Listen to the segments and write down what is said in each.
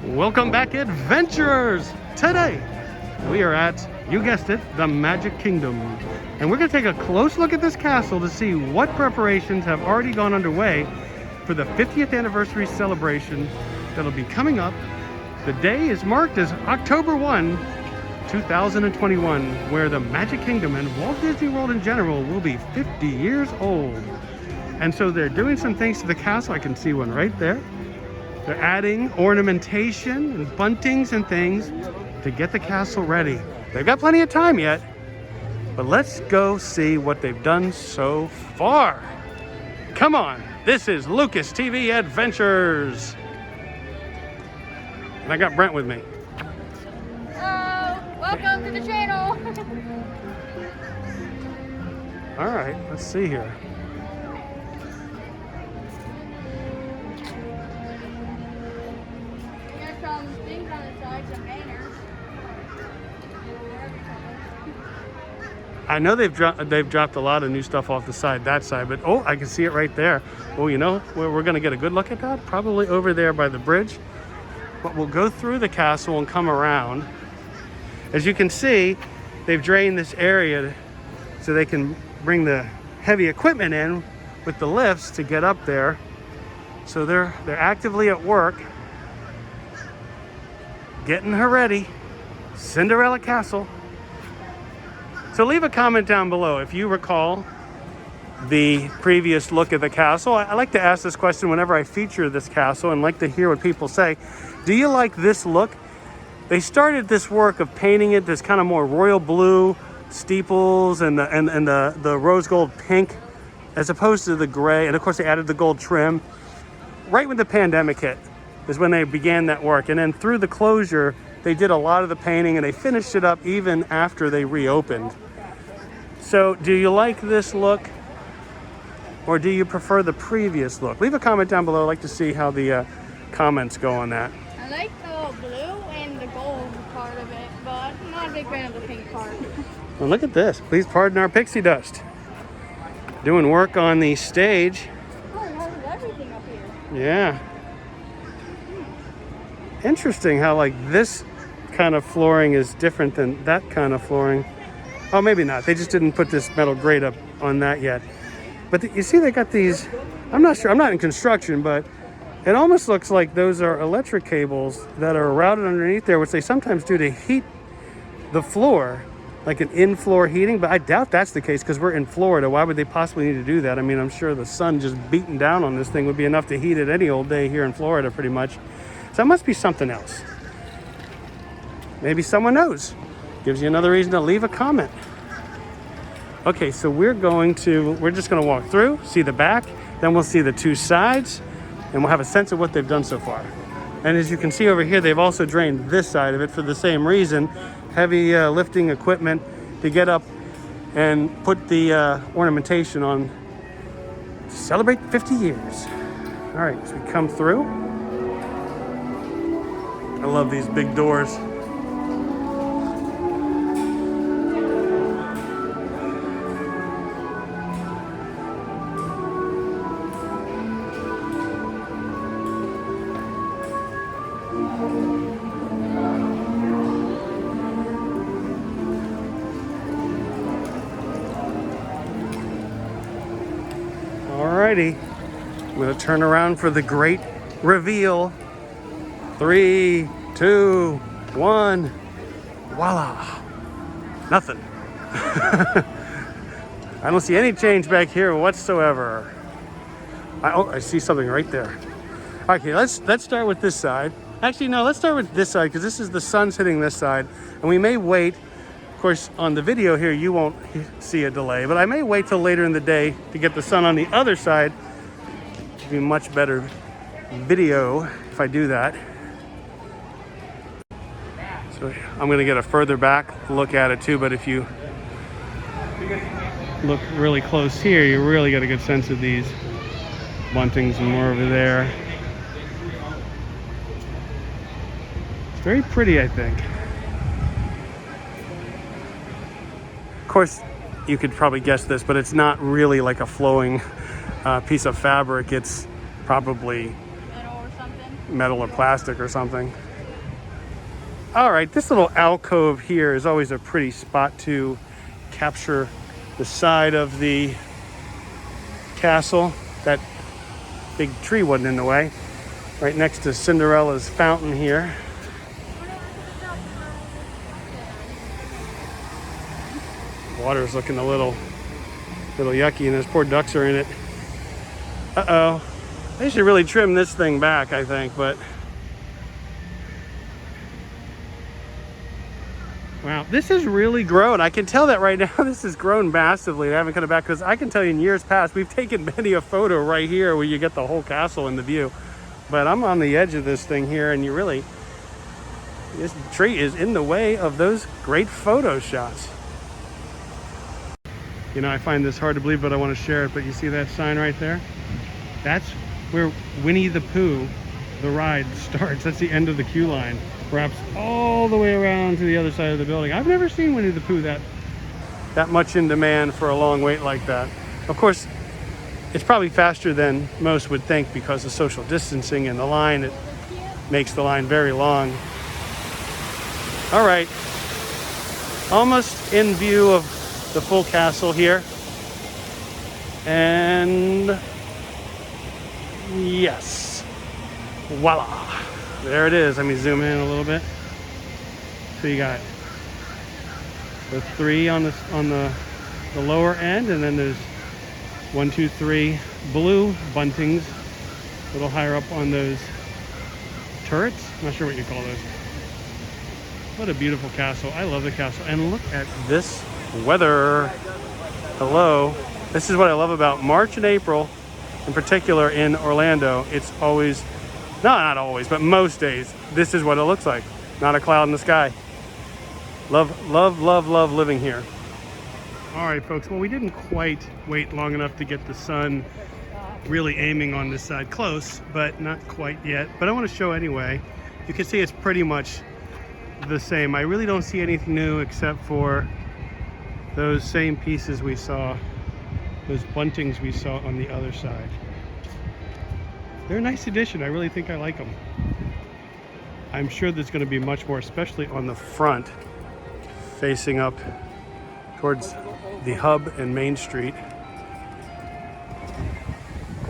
Welcome back, adventurers! Today, we are at, you guessed it, the Magic Kingdom. And we're going to take a close look at this castle to see what preparations have already gone underway for the 50th anniversary celebration that'll be coming up. The day is marked as October 1, 2021, where the Magic Kingdom and Walt Disney World in general will be 50 years old. And so they're doing some things to the castle. I can see one right there. They're adding ornamentation and buntings and things to get the castle ready. They've got plenty of time yet, but let's go see what they've done so far. Come on, this is Lucas TV Adventures. And I got Brent with me. Hello, welcome to the channel. All right, let's see here. There's some things on the side, some banners. I know they've dropped a lot of new stuff off the side, that side, but oh, I can see it right there. Oh, you know where we're gonna get a good look at that? Probably over there by the bridge. But we'll go through the castle and come around. As you can see, they've drained this area so they can bring the heavy equipment in with the lifts to get up there. So they're actively at work getting her ready. Cinderella Castle. So leave a comment down below if you recall the previous look at the castle. I like to ask this question whenever I feature this castle and like to hear what people say. Do you like this look? They started this work of painting it this kind of more royal blue steeples and the rose gold pink as opposed to the gray. And of course they added the gold trim. Right when the pandemic hit is when they began that work. And then through the closure, they did a lot of the painting and they finished it up even after they reopened. So do you like this look or do you prefer the previous look? Leave a comment down below. I'd like to see how the comments go on that. I like the blue and the gold part of it, but I'm not a big fan of the pink part. Well, look at this. Please pardon our pixie dust. Doing work on the stage. Oh, it has everything up here. Yeah. Interesting how like this kind of flooring is different than that kind of flooring. Oh, maybe not. They just didn't put this metal grate up on that yet. But you see they got these, I'm not sure, I'm not in construction, but it almost looks like those are electric cables that are routed underneath there, which they sometimes do to heat the floor, like an in-floor heating. But I doubt that's the case because we're in Florida. Why would they possibly need to do that? I mean, I'm sure the sun just beating down on this thing would be enough to heat it any old day here in Florida pretty much. So that must be something else. Maybe someone knows. Gives you another reason to leave a comment. Okay, so we're just gonna walk through, see the back, then we'll see the two sides, and we'll have a sense of what they've done so far. And as you can see over here, they've also drained this side of it for the same reason. Heavy lifting equipment to get up and put the ornamentation on to celebrate 50 years. All right, so we come through. I love these big doors. Alrighty, I'm going to turn around for the great reveal. 3, 2, 1. Voila. Nothing. I don't see any change back here whatsoever. I see something right there. Okay, let's start with this side. Actually, no, let's start with this side because this is the sun's hitting this side. And we may wait. Of course, on the video here, you won't see a delay, but I may wait till later in the day to get the sun on the other side. It'll be much better video if I do that. So I'm gonna get a further back look at it too, but if you look really close here, you really get a good sense of these buntings and more over there. It's very pretty, I think. Of course, you could probably guess this, but it's not really like a flowing piece of fabric. It's probably Metal or something. metal or plastic or something. All right, this little alcove here is always a pretty spot to capture the side of the castle. That big tree wasn't in the way. Right next to Cinderella's fountain here. Water's looking a little yucky, and those poor ducks are in it. Uh-oh. They should really trim this thing back, I think, but wow, this has really grown. I can tell that right now. This has grown massively. I haven't cut it back because I can tell you in years past, we've taken many a photo right here where you get the whole castle in the view. But I'm on the edge of this thing here, and this tree is in the way of those great photo shots. You know, I find this hard to believe, but I want to share it. But you see that sign right there? That's where Winnie the Pooh, the ride, starts. That's the end of the queue line. Wraps all the way around to the other side of the building. I've never seen Winnie the Pooh that much in demand for a long wait like that. Of course, it's probably faster than most would think because of social distancing and the line. It makes the line very long. All right, almost in view of the full castle here. And yes, voila. There it is. Let me zoom in a little bit. So you got the three on the lower end, and then there's 1, 2, 3 blue buntings a little higher up on those turrets. I'm not sure what you call those. What a beautiful castle. I love the castle. And look at this weather. Hello. This is what I love about March and April, in particular in Orlando. It's always, not always, but most days, this is what it looks like. Not a cloud in the sky. Love, love, love, love living here. All right, folks. Well, we didn't quite wait long enough to get the sun really aiming on this side. Close, but not quite yet. But I want to show anyway. You can see it's pretty much the same. I really don't see anything new except for those same pieces we saw, those buntings we saw on the other side. They're a nice addition. I really think I like them. I'm sure there's going to be much more, especially on the front, facing up towards the hub and Main Street.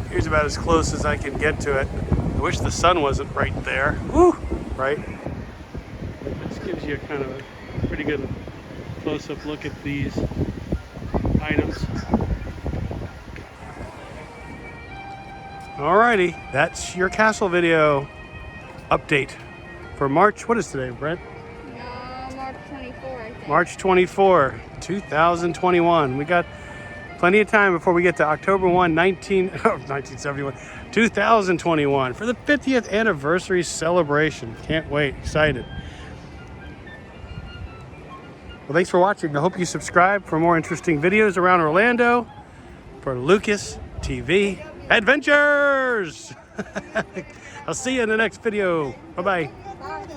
Here's about as close as I can get to it. I wish the sun wasn't right there. Woo! Right? This gives you a kind of a pretty good close-up look at these items. Alrighty, that's your castle video update for March. What is today, Brent? March 24, I think. March 24, 2021. We got plenty of time before we get to October 1, 1971, 2021 for the 50th anniversary celebration. Can't wait. Excited. Well, thanks for watching. I hope you subscribe for more interesting videos around Orlando for Lucas TV Adventures. I'll see you in the next video. Bye-bye. Bye.